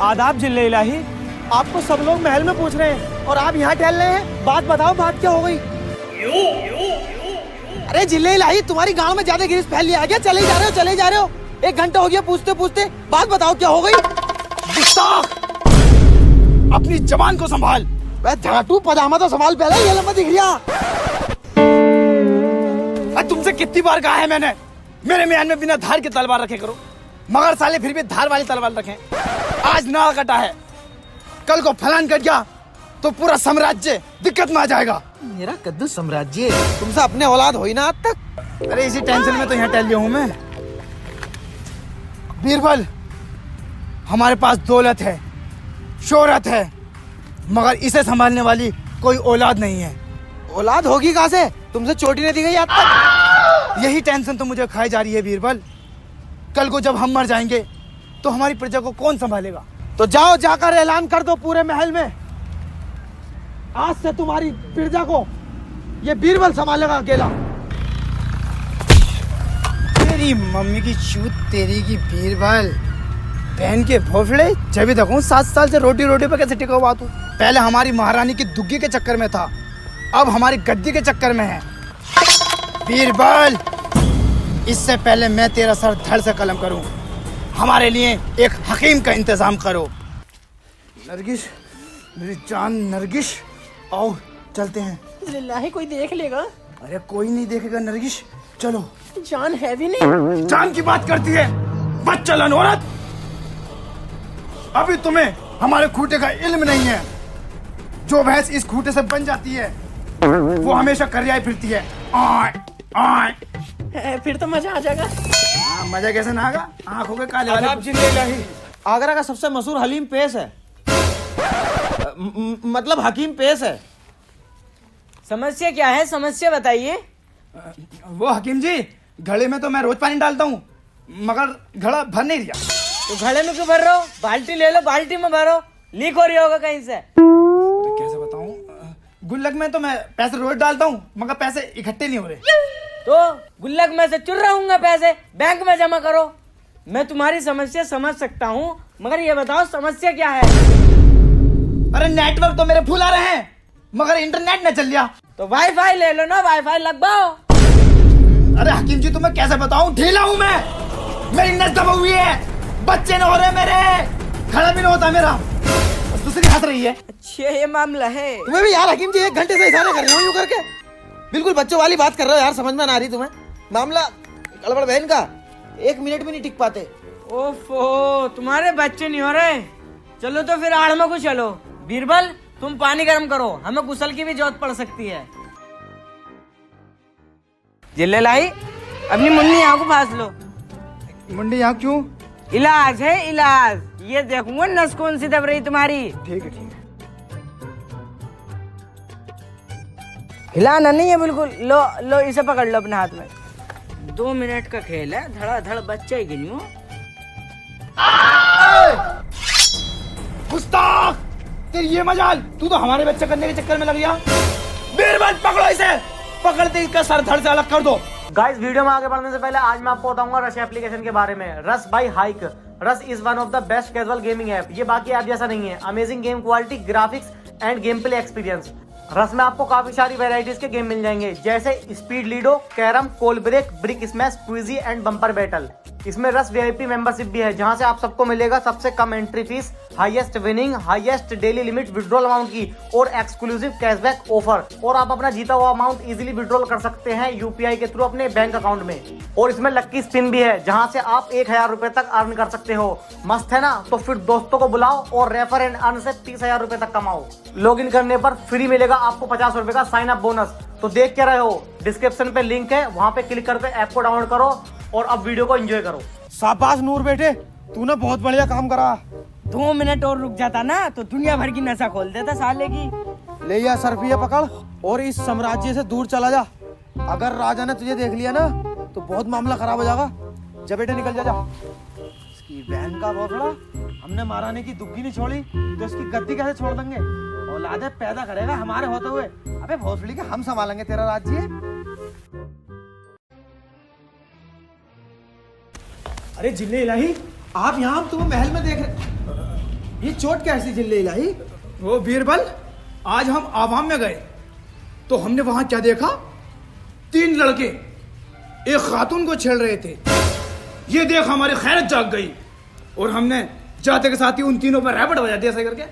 आदाब जिल्ले इलाही। आपको सब लोग महल में पूछ रहे हैं और आप यहाँ टहल रहे हैं। बात बताओ, बात क्या हो गई? अरे जिल्ले इलाही, तुम्हारी गांव में ज्यादा गिरीश फैल लिया गया। चले जा रहे हो। 1 घंटा हो गया पूछते पूछते। बात बताओ क्या हो गई? अपनी जबान को संभाल। वह झाटू पजामा तो संभाल पहले, ये लंबा दिख गया। तुमसे कितनी बार कहा है मैंने, मेरे म्यान में बिना धार की तलवार रखे करो, मगर साले फिर भी धार वाली तलवार रखें। आज नाल कटा है, कल को फलान कट गया तो पूरा साम्राज्य दिक्कत में आ जाएगा। मेरा कद्दू साम्राज्य, तुमसे अपने औलाद हुई ना आज तक। अरे इसी टेंशन में तो यहाँ टहल लिया हूँ मैं। बीरबल, हमारे पास दौलत है, शोहरत है, मगर इसे संभालने वाली कोई औलाद नहीं है। औलाद होगी कहाँ से? तुमसे चोटी नहीं दी गई आज तक। यही टेंशन तो मुझे खाई जा रही है बीरबल। कल को जब हम मर जाएंगे तो हमारी प्रजा को कौन संभालेगा? तो जाओ, जाकर ऐलान कर दो पूरे महल में, आज से तुम्हारी प्रजा को ये बीरबल संभालेगा अकेला। तेरी मम्मी की चूत तेरी की बीरबल, बहन के भोफड़े। जब भी देखूं 7 साल से रोटी पे कैसे टिका हुआ तू। पहले हमारी महारानी की दुग्गी के चक्कर में था, अब हमारी गद्दी के चक्कर में है। बीरबल, इससे पहले मैं तेरा सर धड़ से कलम करूं, हमारे लिए एक हकीम का इंतजाम करो। नरगिस, मेरी जान नरगिस, आओ चलते हैं। लिल्लाही, कोई देख लेगा? अरे कोई नहीं देखेगा नरगिस, चलो। जान है भी नहीं। जान की बात करती है बच्चलन औरत। अभी तुम्हें हमारे खूंटे का इल्म नहीं है। जो भैंस इस खूंटे से बन जाती है वो हमेशा करियाई फिरती है। फिर तो मजा आ जाएगा। मजा कैसे ना आगा? आंखों के काले वाले। आदाब जिल्ले इलाही। आगरा का सबसे मशहूर हलीम पेश है, मतलब हकीम पेश है। समस्या क्या है? समस्या बताइए। वो हकीम जी, घड़े में तो मैं रोज पानी डालता हूँ, मगर घड़ा भर नहीं दिया। तो घड़े में क्यों भर रहे हो? बाल्टी ले लो, बाल्टी में भरो। लीक हो रही होगा कहीं से। कैसे बताऊँ? गुल्लक में तो मैं पैसे रोज डालता हूँ, मगर पैसे इकट्ठे नहीं हो रहे। तो गुल्लक में से चुर रहूंगा पैसे, बैंक में जमा करो। मैं तुम्हारी समस्या समझ सकता हूँ, मगर ये बताओ समस्या क्या है? अरे नेटवर्क तो मेरे फुल आ रहे हैं, मगर इंटरनेट न चल लिया। तो वाईफाई ले लो ना, वाईफाई लगवाओ। अरे हकीम जी, तुम्हें कैसे बताऊं, ढीला हूं मैं, मेरी नस दबा हुई है, बच्चे न हो रहे मेरे, खड़ा भी न होता मेरा। दूसरी हंस रही है। अच्छा, ये मामला है। तुम्हें भी यार हकीम जी 1 घंटे से इशारे कर रहे हो यूं करके, बिल्कुल बच्चों वाली बात कर रहे हो यार। समझ में ना आ रही तुम्हें? मामला गड़बड़ बहन का, 1 मिनट भी नहीं टिक पाते। ओफो, तुम्हारे बच्चे नहीं हो रहे। चलो तो फिर आड़ में को चलो। बीरबल, तुम पानी गर्म करो, हमें गुसल की भी जरूरत पड़ सकती है। जिल्ले लाई, अपनी मुन्नी यहाँ को फास लो। मुंडी यहाँ क्यों? इलाज है इलाज। ये देखूंगा नस कौन सी दब रही तुम्हारी। ठीक है। हिलाना नहीं है बिल्कुल। लो लो, इसे पकड़ लो अपने हाथ में। 2 मिनट का खेल है, धड़ाधड़ बच्चा ही गिनियो। गुस्ताख, तेरी ये मजाल, तू तो हमारे बच्चे करने के चक्कर में लग गया। बीरबल, पकड़ो इसे, पकड़ते इसका सर धड़ से अलग कर दो। गाइस, वीडियो में आगे बढ़ने से पहले आज मैं आपको बताऊंगा रश एप्लीकेशन के बारे में। Rush by Hike. Rush is one of the best casual gaming app. ये बाकी ऐप जैसा नहीं है। Amazing game quality, graphics and gameplay experience. Rush में आपको काफी सारी वेराइटीज के गेम मिल जाएंगे, जैसे speed ludo, carrom, coal break, brick smash, quizzy and bumper battle. इसमें रश वीआईपी मेंबरशिप भी है, जहां से आप सबको मिलेगा सबसे कम entry fee, highest winning, highest daily limit withdrawal amount की और एक्सक्लूसिव कैशबैक ऑफर। और आप अपना जीता हुआ अमाउंट इजीली विड्रॉल कर सकते हैं यूपीआई के थ्रू अपने बैंक अकाउंट में। और इसमें लक्की स्पिन भी है, जहां से आप 1000 रुपए तक अर्न कर सकते हो। मस्त है ना? तो फिर दोस्तों को बुलाओ और रेफर एंड अर्न से 30,000 रुपए तक कमाओ। लॉग इन करने पर फ्री मिलेगा आपको 50 रुपए का साइन अप बोनस। तो देख क्या रहे हो? डिस्क्रिप्शन पे लिंक है, वहां पे क्लिक करके ऐप को डाउनलोड करो और अब वीडियो को एंजॉय करो। शाबाश नूर बेटे, तूने बहुत बढ़िया काम करा। 2 मिनट और रुक जाता ना तो दुनिया भर की नशा खोल देता साले की। ले या सरफिया पकड़ और इस साम्राज्य से दूर चला जा। अगर राजा ने तुझे देख लिया ना तो बहुत मामला खराब हो जाएगा। जा बेटे, निकल जा। इसकी बहन का भोसड़ा, हमने महारानी की दुग्गी नहीं छोड़ी तो इसकी गद्दी कैसे छोड़ देंगे? औलादे पैदा करेगा हमारे होते हुए। अबे भोसड़ी के हम संभालेंगे तेरा राज्य। अरे जिल्ले इलाही, आप यहाँ, हम तुम्हें महल में देख रहे। ये चोट कैसी झेल ले इलाही? वो बीरबल, आज हम आवाम में गए तो हमने वहां क्या देखा? 3 लड़के एक खातून को छेड़ रहे थे। ये देख हमारी खैरत जाग गई और हमने जाते के साथ ही उन तीनों पर रैपट बजा दिया ऐसे करके,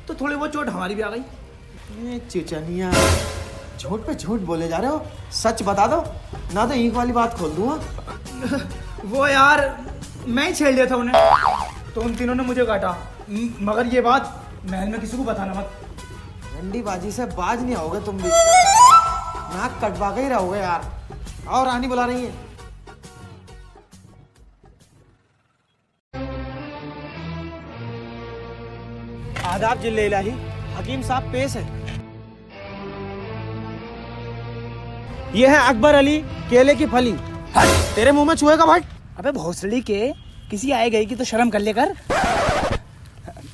तो थोड़ी बहुत चोट हमारी भी आ गई। ये चिचनिया, झूठ पे झूठ बोले जा रहे हो, सच बता दो ना तो ईंख वाली बात खोल दूंगा। वो यार मैं ही छेड़ लिया था उन्हें, तो उन तीनों ने मुझे काटा। मगर ये बात महल में किसी को बताना मत। रंडी बाजी से बाज नहीं आओगे तुम भी, नाक कटवा के ही रहोगे यार। और रानी बुला रही है। आदाब जिले इलाही, हकीम साहब पेश है। ये है अकबर अली केले की फली। तेरे मुंह में चूहेगा भाई? अबे भोसड़ी के, किसी आए गई की तो शर्म कर लेकर।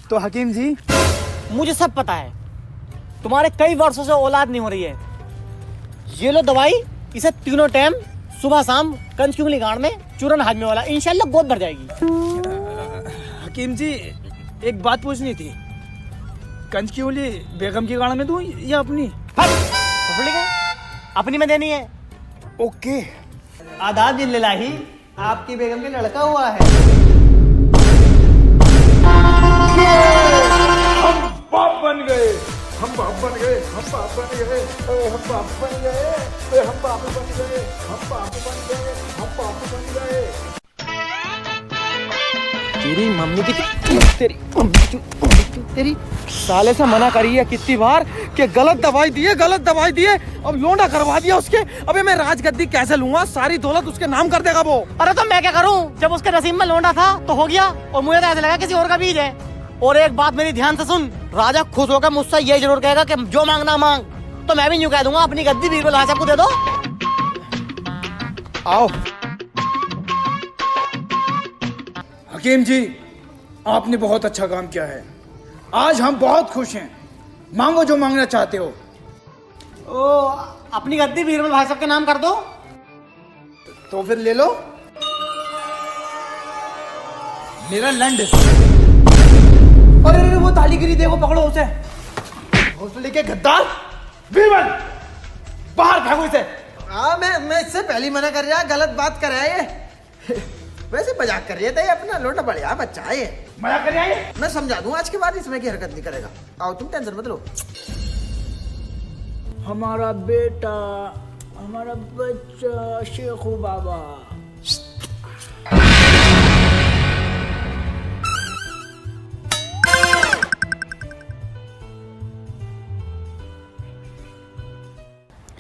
तो हकीम जी, मुझे सब पता है, तुम्हारे कई वर्षों से औलाद नहीं हो रही है। ये लो दवाई, इसे तीनों टाइम सुबह शाम कंच की उंगली गांड में चूरन हाजमे वाला, इंशाल्लाह गोद भर जाएगी। हकीम जी एक बात पूछनी थी, कंच की उंगली बेगम की गाड़ में दूं या अपनी? अपनी में देनी है। ओके। आदाब जिल्लाही, आपकी बेगम के लड़का हुआ है। हम बाप बन गए, हम बाप बन गए, हम बाप बन गए, हम बाप बन गए, हम बाप बन गए, हम बाप बन गए, हम बाप बन गए। तेरी मम्मी की तेरी मम्मी की तेरी साले से मना करी है कितनी बार कि गलत दवाई दिए, अब लोंडा करवा दिया उसके। अबे मैं राजगद्दी कैसे लूंगा? सारी दौलत उसके नाम कर देगा वो। अरे तो मैं क्या करूं, जब उसके नसीब में लोंडा था तो हो गया, और मुझे तो ऐसा लगा किसी और का बीज है। और एक बात मेरी ध्यान से सुन, राजा खुश होकर मुझसे ये जरूर कहेगा कि जो मांगना मांग, तो मैं भी यूं कह दूंगा अपनी गद्दी बीरबल साहब को दे दो। आओ। हकीम जी, आपने बहुत अच्छा काम किया है, आज हम बहुत खुश हैं। मांगो जो मांगना चाहते हो। ओ, अपनी गद्दी बीरबल भाई साहब के नाम कर दो। तो फिर ले लो मेरा लंड। अरे वो ताली गिरी, देखो पकड़ो उसे। भोसले के गद्दार, बीरबल बाहर फेंको इसे। हाँ मैं इससे पहले मना कर रहा, गलत बात कर रहा है ये। वैसे मजाक कर रहे थे, अपना लोटा बढ़िया बच्चा है ये। मजाक कर रहा है? मैं समझा दूं, आज के बाद इसमें की हरकत नहीं करेगा। आओ तुम टेंशन मत लो। हमारा बेटा, हमारा बच्चा शेखू बाबा।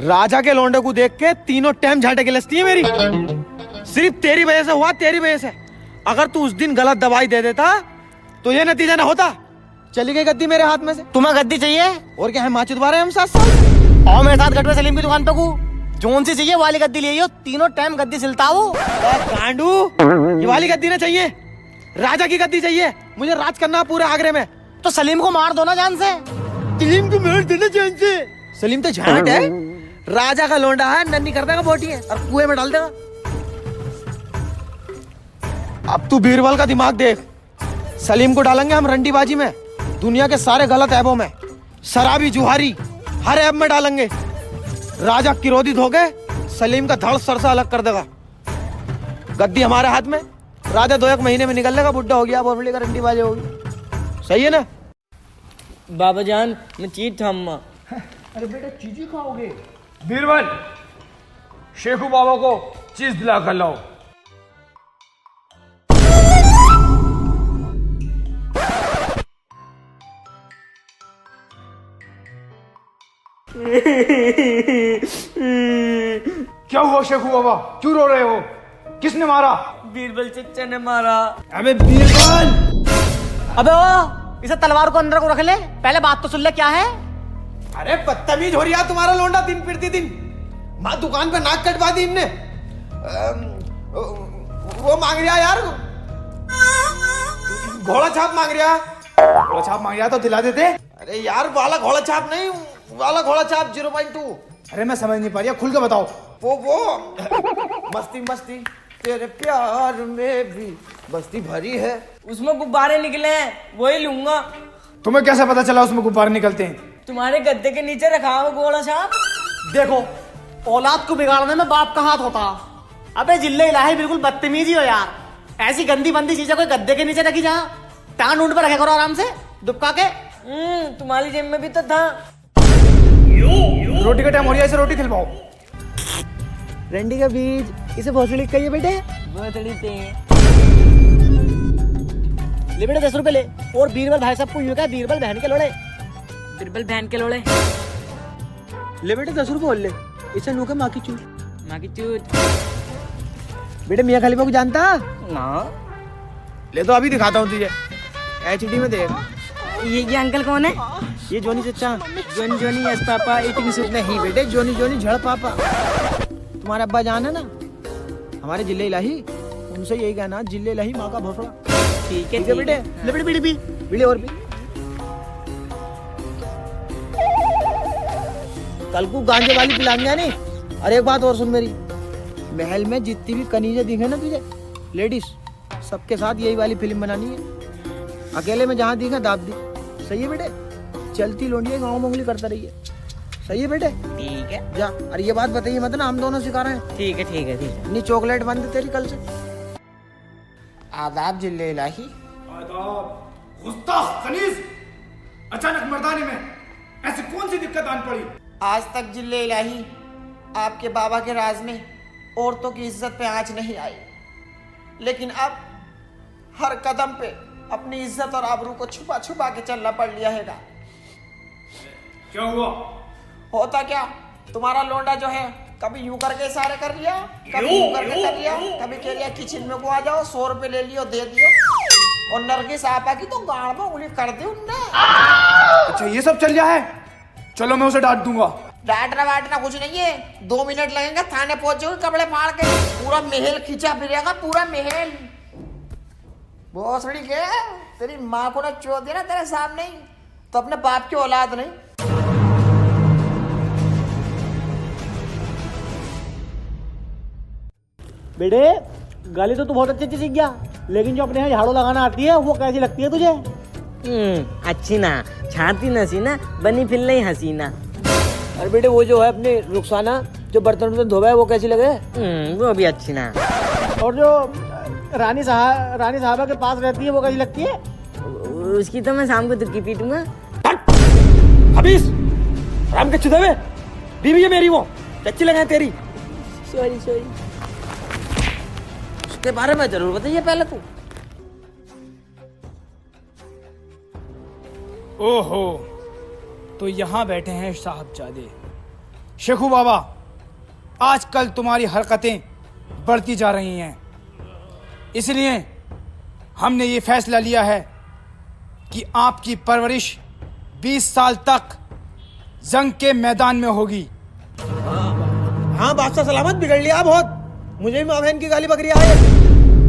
राजा के लौंडे को देख के तीनों टाइम झाटे गिलसती है मेरी। सिर्फ तेरी वजह से हुआ, तेरी वजह से। अगर तू उस दिन गलत दवाई दे देता तो ये नतीजा ना होता। चली गई गद्दी मेरे हाथ में से। तुम्हें गद्दी चाहिए? और क्या है, माचित बारे हम 7 साल। और मेरे साथ गटवे सलीम की दुकान पे को जोन सी चाहिए वाली गद्दी ले आइयो, तीनों टाइम गद्दी सिलता वो। गांडू, ये वाली गद्दी ना चाहिए, राजा की गद्दी चाहिए। मुझे राज करना पूरे आगरे में। तो सलीम को मार दो ना जान से। सलीम को मार देना जान से? सलीम तो झाट है, राजा का लौंडा है, नन्ही कर देगा बोटी है और कुएं में डाल देगा। अब तू बीरबल का दिमाग देख। सलीम को डालेंगे हम रंडीबाजी में, दुनिया के सारे गलत ऐबों में, शराबी जुहारी हर ऐब में डालेंगे। राजा क्रोधित हो गए, सलीम का धड़ सर से अलग कर देगा। गद्दी हमारे हाथ में, राजा 2-1 महीने में निकल लेगा, बुढ़ा हो गया, बोलने का रंडीबाजी होगी। सही है ना? बाबा जान मैं चीज था अम्मा। अरे बेटा चीज ही खाओगे? बीरबल, शेखू बाबा को चीज दिला कर लाओ। क्या हुआ शेखू बाबा, क्यों रो रहे हो? किसने मारा? बीरबल चच्चा ने मारा। अबे बीरबल! अबे ओ, इसे तलवार को अंदर को रख ले, पहले बात तो सुन ले क्या है। अरे बदतमीज हो रही है तुम्हारा लौंडा दिन फिरती दिन। माँ दुकान पे नाक कटवा दी इनने। वो मांग रहा यार, घोड़ा छाप मांग रहा। घोड़ा छाप मांग रहा तो दिला देते। अरे यार वाला घोड़ा छाप नहीं, वाला घोड़ा छाप 0.2। अरे मैं समझ नहीं पा रही, खुल के बताओ। वो मस्ती मस्ती तेरे प्यार में भी बस्ती भरी है। उसमें गुब्बारे निकले हैं, वही लूंगा। तुम्हें कैसे पता चला उसमें गुब्बारे निकलते हैं? तुम्हारे गद्दे के नीचे रखा है वो गोला साहब। देखो, औलाद को बिगाड़ने में बाप का हाथ होता। अबे जिल्ले इलाही, बिल्कुल बदतमीजी हो यार। ऐसी गंदी बंदी चीजें कोई गद्दे के नीचे रखी जा। टांग ऊंट पर रखे करो आराम से दुबका के। तुम्हारी जेब में भी तो था। रोटी का टाइम हो रहा है, इसे रोटी खिलवाओ। रंडी का बीज इसे भोसड़ी कहिए बेटे। बोतड़ी थे। ले बेटे 10 रुपए ले। और बीरबल भाई साहब को यूं कहा, बीरबल बहन के लोड़े। बिरबल बहन के लोड़े। ले बेटे 10 रुपए और ले। इसे नूके माँ की चूत। माँ की चूत। बेटे मियाँ खलीफा को जानता? ना। ले तो अभी दिखाता हूँ तुझे, एचडी में देख। ये अंकल कौन है? ये जोनी चचा। Johnny Johnny yes papa eating soup. नहीं बेटे, जोनी जोनी झड़ पापा। तुम्हारे अब्बा जान है ना, हमारे जिले इलाही, उनसे यही कहना, जिले इलाही माँ का भोसड़ा। ठीक है ठीक है बेटे। ले बेटे बीड़ी पी। बीड़ी और भी। कल को गांजे वाली पिलाएंगे नहीं। और एक बात और सुन मेरी, महल में जितनी भी कनीजे दिखे ना तुझे, लेडीज, सबके साथ यही वाली फिल्म बनानी है। अकेले में जहाँ दिखे दाब दी। सही है बेटे? चलती लोंडिया गाँव मंगली करता रहिए। सही है बेटे? ठीक है जा। अरे ये बात बताइए मत ना, हम दोनों सिखा रहे हैं। ठीक है ठीक है ठीक है। नहीं चॉकलेट बंद तेरी कल से। आदाब जिले इलाही। आदाब। गुस्ताख खनीज, अचानक मर्दाने में ऐसी कौन सी दिक्कत आन पड़ी? आज तक जिले इलाही आपके बाबा के राज में औरतों की इज्जत पे आंच नहीं आई, लेकिन अब हर कदम पे अपनी इज्जत और आबरू को छुपा छुपा के चलना पड़ लिया है। क्या हुआ? होता क्या, तुम्हारा लोंडा जो है कभी यूं करके इशारे कर लिया, कभी यूं करके कर लिया, कभी कह लिया किचन में को आ जाओ, 100 रुपए ले लियो दे दियो, और नरगिस आपा की तो गाड़ में उंगली कर दी उनने। अच्छा ये सब चल रहा है? चलो मैं उसे डांट दूंगा। डांटना वाटना कुछ नहीं है, 2 मिनट लगेंगे, थाने पहुंचोगे कपड़े फाड़ के, पूरा महल खींचा फिरेगा, पूरा महल। भोसड़ी के तेरी माँ को ना चो दिया ना तेरे सामने ही, तो अपने बाप की औलाद नहीं। बेटे गाली तो तू बहुत अच्छी अच्छी सीख गया, लेकिन जो अपने यहाँ झाड़ू लगाना आती है वो कैसी लगती है तुझे? अच्छी ना, छाती नसीना, बनी फिर नहीं हसीना। अरे बेटे वो जो है अपनी रुखसाना जो बर्तन धोबा है वो कैसी लगे? वो भी अच्छी ना। और जो रानी साहबा के पास रहती है वो कैसी लगती है? उसकी तो मैं शाम को दुक्की पीटूंगा। हबीस राम के चुदे में बीवी है मेरी, वो अच्छी लगे तेरी। Sorry sorry. उसके बारे में जरूर बताइए पहले तू। ओहो, तो यहाँ बैठे हैं साहबजादे। शेखू बाबा, आजकल तुम्हारी हरकतें बढ़ती जा रही हैं, इसलिए हमने ये फैसला लिया है कि आपकी परवरिश 20 साल तक जंग के मैदान में होगी। हाँ बादशाह सलामत, बिगड़ लिया बहुत। मुझे भी माँ बहन की गाली बकरी आए।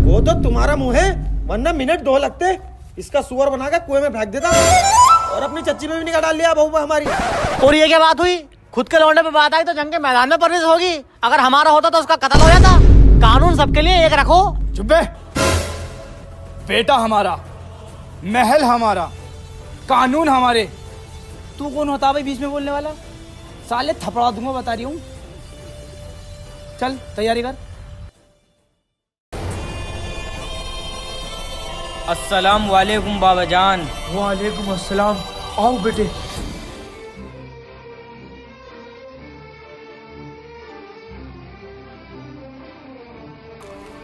वो तो तुम्हारा मुंह है, वरना मिनट 2 लगते इसका सुअर बना के कुएं में फेंक देता, और अपनी चच्ची में भी निकाल डाल लिया बहू हमारी। और ये क्या बात हुई? खुद के लौंडे पे बात आई तो जंग के मैदान में परवरिश होगी। अगर हमारा होता तो उसका कत्ल हो जाता। कानून सबके लिए एक रखो। चुप बे। बेटा हमारा, महल हमारा, कानून हमारे। तू कौन होता भाई बीच में बोलने वाला? साले थपड़ा दूंगा, बता रही हूँ। चल तैयारी कर। अस्सलाम वालेकुम बाबा जान। वालेकुम अस्सलाम। आओ बेटे।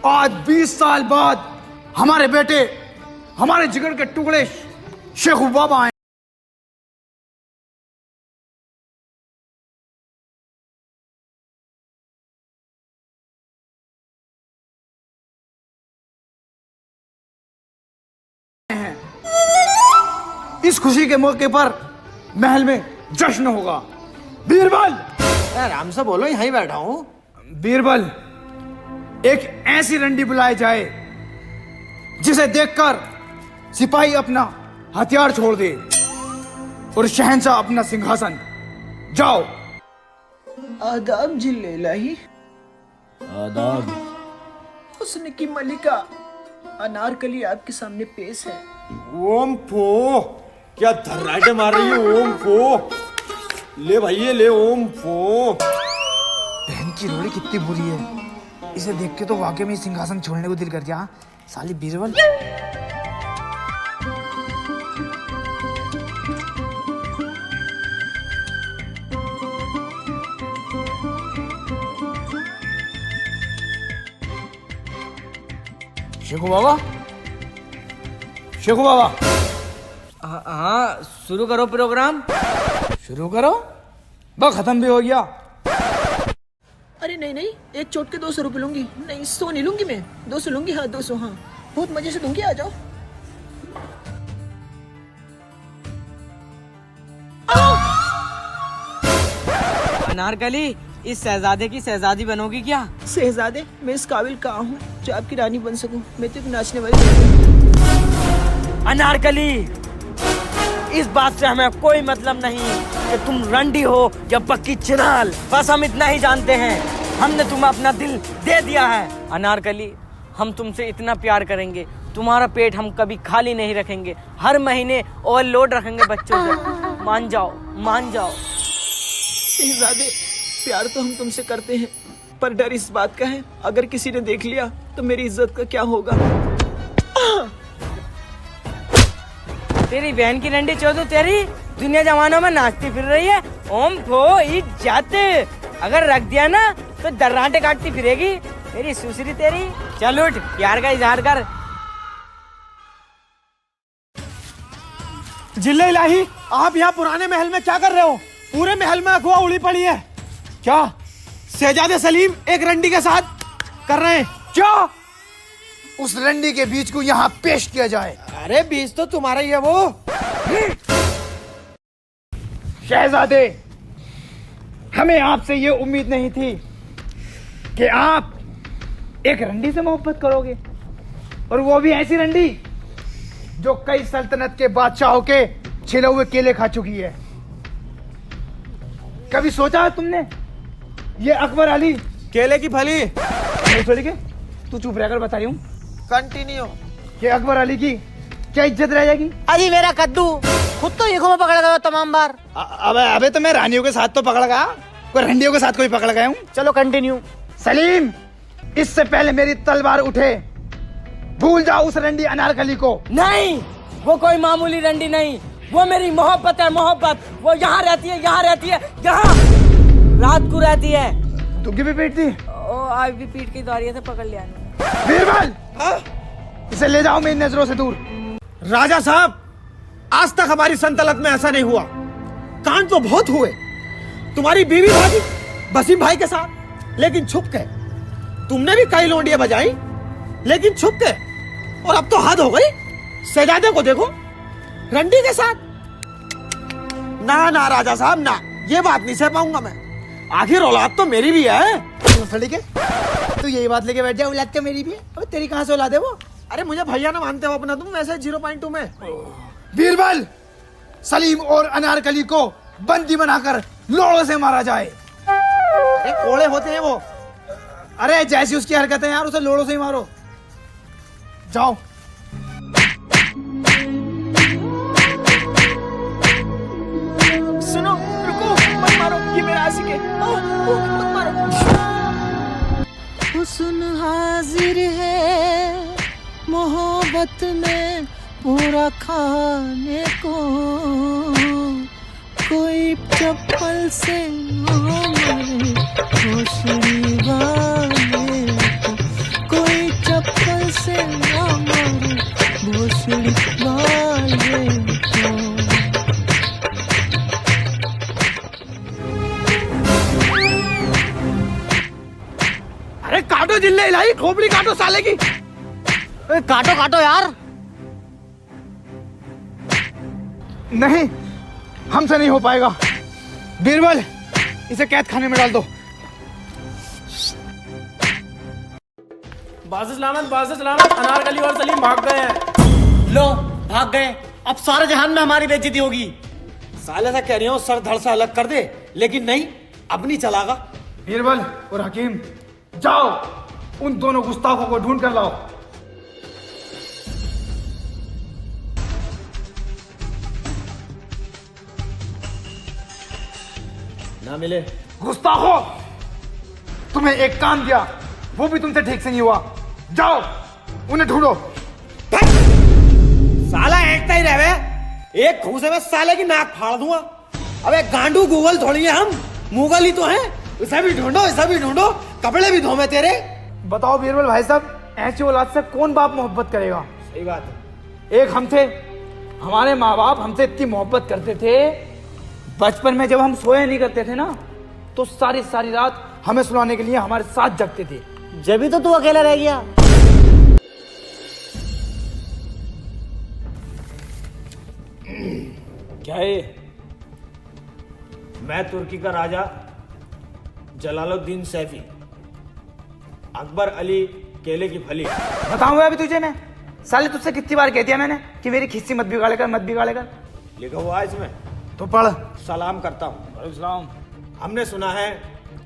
आज 20 साल बाद हमारे बेटे, हमारे जिगर के टुकड़े शेखू बाबा आए। इस खुशी के मौके पर महल में जश्न होगा। बीरबल, आराम से बोलो, यहीं बैठा हूँ। बीरबल, एक ऐसी रंडी बुलाई जाए जिसे देखकर सिपाही अपना हथियार छोड़ दे और शहंशाह अपना सिंहासन। जाओ। आदाब जिले इलाही। आदाब। हुस्न की मलिका अनारकली आपके सामने पेश है। ओम फो, क्या धर्राटे मार रही है ओम फो। ले भाई ये ले ओम फो। बहन की रोड़ी कितनी बुरी है, इसे देख के तो वाकई में सिंहासन छोड़ने को दिल कर दिया। साली बीरबल। शेखू बाबा, शेखू बाबा, हाँ शुरू करो प्रोग्राम। शुरू करो। बस खत्म भी हो गया। अरे नहीं नहीं, एक चोट के 200 रुपये लूंगी। नहीं 100 नहीं लूंगी मैं, 200 लूंगी। हाँ 200, हाँ बहुत मजे से दूंगी। आ जाओ। अनारकली, इस शहजादे की शहजादी बनोगी क्या? शहजादे, मैं इस काबिल कहाँ हूँ जो आपकी रानी बन सकूं? मैं तो एक नाचने वाली लड़की हूँ। अनारकली, इस बात से हमें कोई मतलब नहीं कि तुम रंडी हो या पक्की चिनाल। बस हम इतना ही जानते हैं, हमने तुम्हें अपना दिल दे दिया है। अनारकली, हम तुमसे इतना प्यार करेंगे, तुम्हारा पेट हम कभी खाली नहीं रखेंगे। हर महीने ओवरलोड रखेंगे बच्चों से। मान जाओ, मान जाओ। शहजादे, प्यार तो हम तुमसे करते हैं, पर डर इस बात का है अगर किसी ने देख लिया तो मेरी इज्जत का क्या होगा? तेरी बहन की रंडी चौधरी तेरी दुनिया जमानों में नाचती फिर रही है। ओम फो इज्जत, अगर रख दिया ना तो दर्राटे काटती फिरेगी मेरी सुसरी तेरी। चल उठ, प्यार का इजहार कर। जिल्ले इलाही, आप यहाँ पुराने महल में क्या कर रहे हो? पूरे महल में अफवाह उड़ी पड़ी है। क्या शहजादे सलीम एक रंडी के साथ कर रहे हैं? क्या उस रंडी के बीच को यहाँ पेश किया जाए। अरे बीज तो तुम्हारा ही है वो। शहजादे, हमें आपसे ये उम्मीद नहीं थी कि आप एक रंडी से मोहब्बत करोगे, और वो भी ऐसी रंडी जो कई सल्तनत के बादशाहों के छिले हुए केले खा चुकी है। कभी सोचा है तुमने ये अकबर अली केले की फली। के तू चुप रहकर बता रही हूँ कंटिन्यू। कि अकबर अली की क्या इज्जत रह जाएगी? अरे मेरा कद्दू खुद तो ईखों में पकड़ गया तमाम बार। अबे अबे तो मैं रानियों के साथ तो पकड़ गया, कोई रंडियों के साथ कोई पकड़ गया हूँ। चलो कंटिन्यू। सलीम, इससे पहले मेरी तलवार उठे, भूल जाओ उस रंडी अनारकली को। नहीं, वो कोई मामूली रंडी नहीं, वो मेरी मोहब्बत है, मोहब्बत। वो यहाँ रहती है, यहाँ रहती है, यहाँ रात को रहती है। दुग्गी भी पीटती। ओ आज भी पीट की दौरिया से पकड़ लिया। बीरबल, इसे ले जाओ मेरी नजरों से दूर। राजा साहब, आज तक हमारी सल्तनत में ऐसा नहीं हुआ। कांड तो बहुत हुए, तुम्हारी बीवी भागी वसीम भाई के साथ, लेकिन छुप के। तुमने भी कई लोंडियां बजाई, लेकिन छुप के। और अब तो हद हो गई, शहजादे को देखो रंडी के साथ। ना ना राजा साहब ना, ये बात नहीं सह पाऊंगा मैं। आखिर औलाद तो मेरी भी है। तू यही बात लेके बैठ जा, औलाद तो मेरी भी है। अबे तेरी कहां से औलाद है वो? अरे मुझे भैया ना मानते हो अपना तुम, वैसे 0.2 में। बीरबल, सलीम और अनारकली को बंदी बनाकर लोड़ों से मारा जाए। अरे कोड़े होते हैं वो। अरे जैसी उसकी हरकतें यार, उसे लोड़ों से ही मारो। जाओ। सुनो, रुको, मत मारो, ये मेरा आशिक है। मत मारो। हुस्न हाजिर है मोहब्बत में पूरा खाने को, कोई चप्पल से मारे भोसड़ी वाले को, कोई चप्पल से मारे भोसड़ी वाले को। अरे काटो जिल्ले इलाही, खोपड़ी काटो साले की। काटो काटो यार। नहीं, हमसे नहीं हो पाएगा। बीरबल, इसे कैद खाने में डाल दो। बाज़ सलामत, अनारकली और सलीम भाग गए हैं। लो भाग गए, अब सारे जहान में हमारी बेइज्जती होगी। साले से कह रही हूँ सर धड़ से अलग कर दे, लेकिन नहीं, अब नहीं चलागा। बीरबल और हकीम, जाओ उन दोनों गुस्ताखों को ढूंढ कर लाओ। ना मिले। गुस्ताखो, तुम्हें एक काम दिया, वो भी तुमसे ठीक से नहीं हुआ। जाओ उन्हें ढूंढो। साला ऐकता ही रहे, एक घूसे में साले की नाक फाड़ दूंगा। अबे गांडू गूगल थोड़ी है हम, मुगल ही तो हैं। इसे भी ढूंढो, इसे भी ढूंढो, कपड़े भी धोमे तेरे। बताओ बीरबल भाई साहब, ऐसी औलाद से कौन बाप मोहब्बत करेगा? सही बात है। एक हम थे, हमारे माँ बाप हमसे इतनी मोहब्बत करते थे, बचपन में जब हम सोए नहीं करते थे ना, तो सारी सारी रात हमें सुलाने के लिए हमारे साथ जगते थे। जब भी तो तू अकेला रह गया। क्या है? मैं तुर्की का राजा जलालुद्दीन सैफी, अकबर अली केले की फली। बताऊंगा अभी तुझे मैं, साले तुझसे कितनी बार कह दिया मैंने कि मेरी खिस्सी मत बिगाड़े कर, मत बिगाड़े कर। लिखा हुआ है इसमें। तो पढ़। सलाम करता हूँ। इस्लाम। हमने सुना है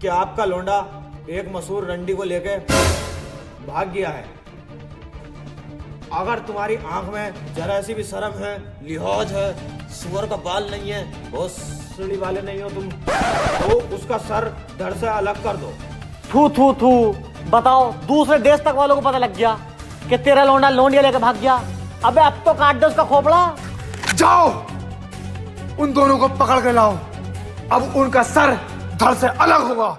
कि आपका लोंडा एक मशहूर रंडी को लेके भाग गया है। अगर तुम्हारी आंख में जरा सी भी शर्म है, लिहाज है, सुअर का बाल नहीं है, बहुत सीढ़ी वाले नहीं हो तुम, तो उसका सर धड़ से अलग कर दो। थू थू थू, बताओ दूसरे देश तक वालों को पता लग गया कि तेरा लोंडा लोंडिया लेकर भाग गया। अबे अब तो काट दो उसका खोपड़ा। जाओ उन दोनों को पकड़ कर लाओ, अब उनका सर धड़ से अलग होगा।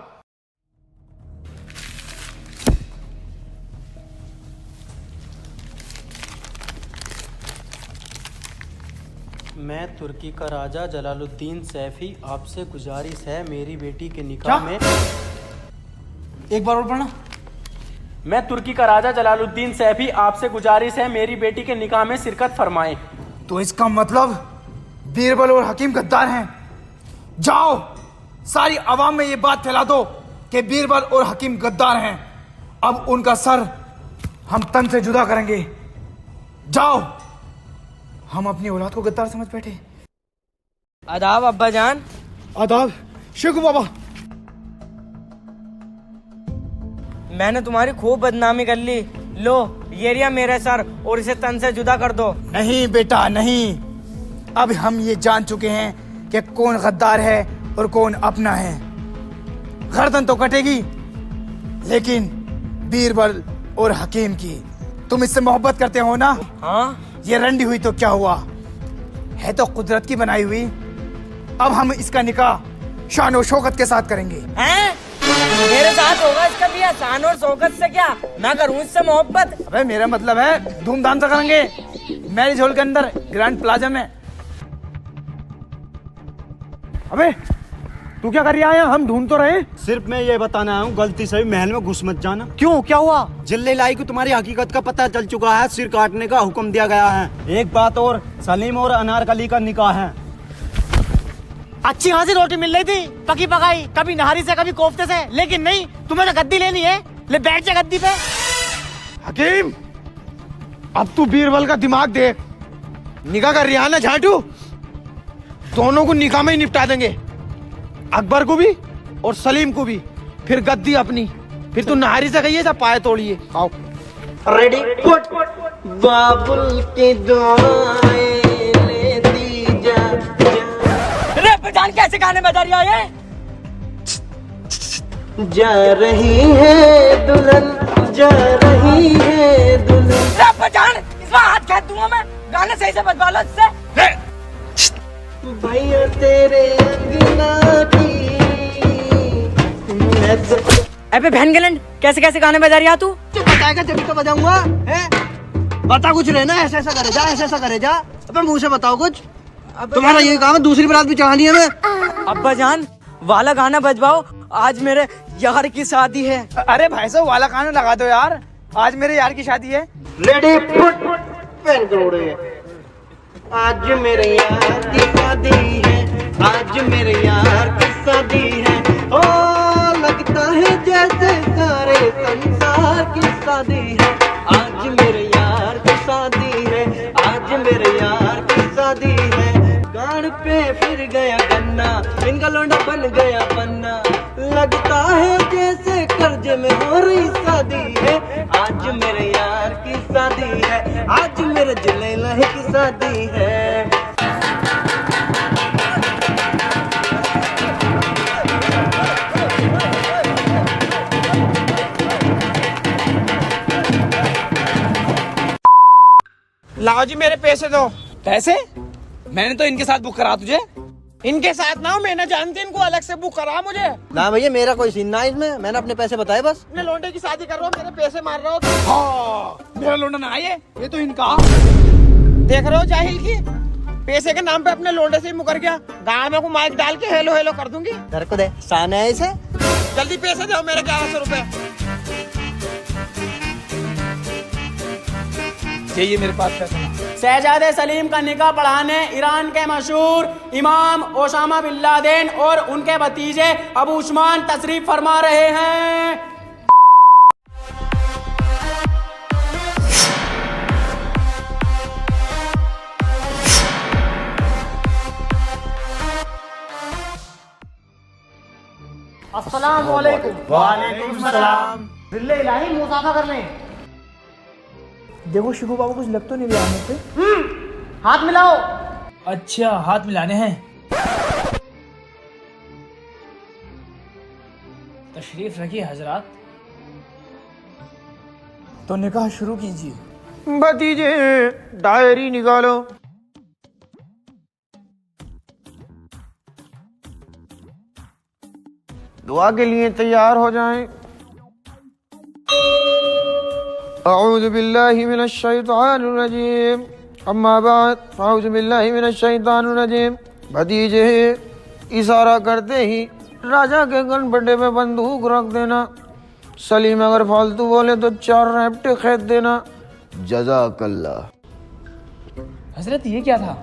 मैं तुर्की का राजा जलालुद्दीन सैफी, आपसे गुजारिश है मेरी बेटी के निकाह में। एक बार और पढ़ना। मैं तुर्की का राजा जलालुद्दीन सैफी, आपसे गुजारिश है मेरी बेटी के निकाह में शिरकत फरमाएं। तो इसका मतलब बीरबल और हकीम गद्दार हैं। जाओ सारी आवाम में ये बात फैला दो कि बीरबल और हकीम गद्दार हैं। अब उनका सर हम तन से जुदा करेंगे। जाओ, हम अपनी औलाद को गद्दार समझ बैठे। आदाब अब्बा जान। आदाब शेखू बाबा। मैंने तुम्हारी खूब बदनामी कर ली। लो ये रिया मेरा सर, और इसे तन से जुदा कर दो। नहीं बेटा नहीं, अब हम ये जान चुके हैं कि कौन गद्दार है और कौन अपना है। गर्दन तो कटेगी, लेकिन बीरबल और हकीम की तुम इससे मोहब्बत करते हो ना? हाँ। ये रंडी हुई तो क्या हुआ, है तो कुदरत की बनाई हुई। अब हम इसका निकाह शान और शौकत के साथ करेंगे। हैं? मेरे साथ होगा इसका भी, शान और शौकत से क्या, मैं करूँ इससे मोहब्बत? अबे मेरा मतलब है धूमधाम से करेंगे, मैरिज हॉल के अंदर, ग्रैंड प्लाजा में। अबे तू क्या कर रहा है? हम ढूंढ तो रहे। सिर्फ मैं ये बताना आया हूँ, गलती से भी महल में घुस मत जाना। क्यों, क्या हुआ? जिल्ले लाई को तुम्हारी हकीकत का पता चल चुका है, सिर काटने का हुक्म दिया गया है। एक बात और, सलीम और अनारकली का निकाह है। अच्छी खासी रोटी मिल रही थी, पकी पकाई, कभी नहारी से कभी कोफ्ते से, लेकिन नहीं, तुम्हें तो गद्दी लेनी है। ले बैठ जा गद्दी पे। हकीम, अब तू बीरबल का दिमाग देख। निकाह कर रहा है ना झाटू, दोनों को निकाह में ही निपटा देंगे, अकबर को भी और सलीम को भी। फिर गद्दी अपनी, फिर तू नहारी से कहिए, सब पाए तोड़िए। आओ रेडी पुट बाबुल की दुआएं लेती जा। रे पठान कैसे गाने बजा रही है? जा रही है दुल्हन, जा रही है दुल्हन। रे पठान, इसमें हाथ खेच दूंगा मैं, गाने सही से बजवा लो इससे। भैया तेरे अंगना की। अबे बहन गलन, कैसे कैसे गाने बजा रही है तू? तू बताएगा जब तो बजाऊंगा। बता कुछ रहना, ऐसा ऐसा करे जा, ऐसा ऐसा करे जा। अब मुंह से बताओ कुछ। तुम्हारा ये काम है, दूसरी बारात भी चढ़ानी है मैं। अब्बा जान वाला गाना बजवाओ, आज मेरे यार की शादी है। अरे भाई साहब वाला गाना लगा दो यार, आज मेरे यार की शादी है। रेडी फुट पेन करोड़े। आज मेरे यार की शादी है, आज मेरे यार की शादी है। ओ लगता है जैसे सारे संसार की शादी है। आज मेरे यार की शादी है, आज मेरे यार की शादी है। गाड़ पे फिर गया गन्ना, इनका लौंडा बन गया पन्ना। लगता है जैसे कर्जे में हो रही शादी है। आज मेरे यार की शादी है, आज मेरे जलेला की शादी है। लाओ जी मेरे पैसे दो। पैसे? मैंने तो इनके साथ बुक करा तुझे। इनके साथ ना हो, मैं ना जानती इनको, अलग से बुक करा मुझे। ना भैया मेरा कोई सीन ना इसमें, मैंने अपने पैसे बताए बस। अपने लौंडे की शादी कर रहे हो, मेरे पैसे मार रहे हो। हाँ, मेरा लौंडा ना आए, ये तो इनका। देख रहे हो जाहिल की, पैसे के नाम पे अपने लौंडे से ही मुकर गया। गाँव में को माइक डाल के हेलो हेलो कर दूंगी। घर को दे, सान है इसे। जल्दी पैसे दो मेरे 1100 रुपए। ये मेरे पास पैसा। शहजादे सलीम का निकाह पढ़ाने ईरान के मशहूर इमाम ओसामा बिन लादेन और उनके भतीजे अबू उस्मान तशरीफ फरमा रहे हैं। अस्सलाम वालेकुम। वालेकुम सलाम। दिल्ली इलाही मुसाफा करने। देखो शिबू बाबू कुछ लग तो नहीं रहा मुझ पे। हाथ मिलाओ। अच्छा, हाथ मिलाने हैं। तशरीफ रखिए हजरात। तो निकाह शुरू कीजिए। भतीजे डायरी निकालो। दुआ के लिए तैयार हो जाएं। अऊज़ु बिल्लाहि मिनश शैतानिर रजीम, अम्मा बाद अऊज़ु बिल्लाहि मिनश शैतानिर रजीम। भतीजे इशारा करते ही राजा के गनपटे पे बंदूक रख देना। सलीम अगर फालतू बोले तो 4 रैप्टे खेद देना। जज़ाकल्लाह। हजरत ये क्या था?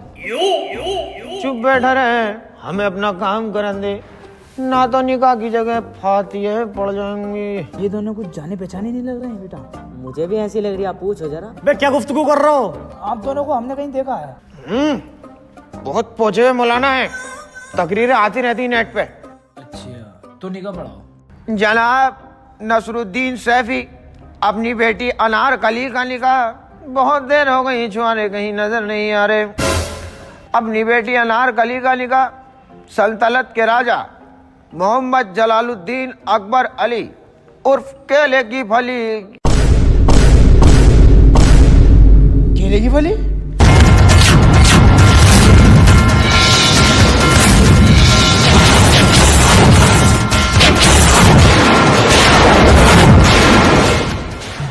चुप बैठा रहे, हमें अपना काम करने दे, ना तो निकाह की जगह फातिहे पड़ जाएंगी। ये दोनों कुछ जाने पहचाने नहीं लग रहे हैं बेटा। मुझे भी ऐसी लग रही है, आप पूछो जरा। बे क्या गुफ्तगू कर रहे हो? आप दोनों को हमने कहीं देखा है। बहुत पहुंचे हुए मौलाना है, तकरीरें आती रहती नेट पे। अच्छा, तो निकाह पढ़ाओ। जनाब नसरुद्दीन सैफी अपनी बेटी अनार कली का निकाह बहुत देर हो गई छुआरे कहीं नजर नहीं आ रहे। अपनी बेटी अनार कली का निकाह सल्तनत के राजा मोहम्मद जलालुद्दीन अकबर अली उर्फ केले की फली। केले की फली?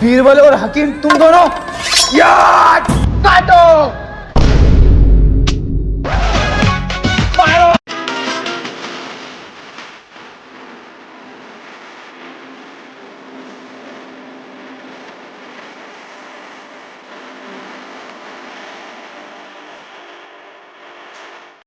बीरबल और हकीम तुम दोनों यार काटो।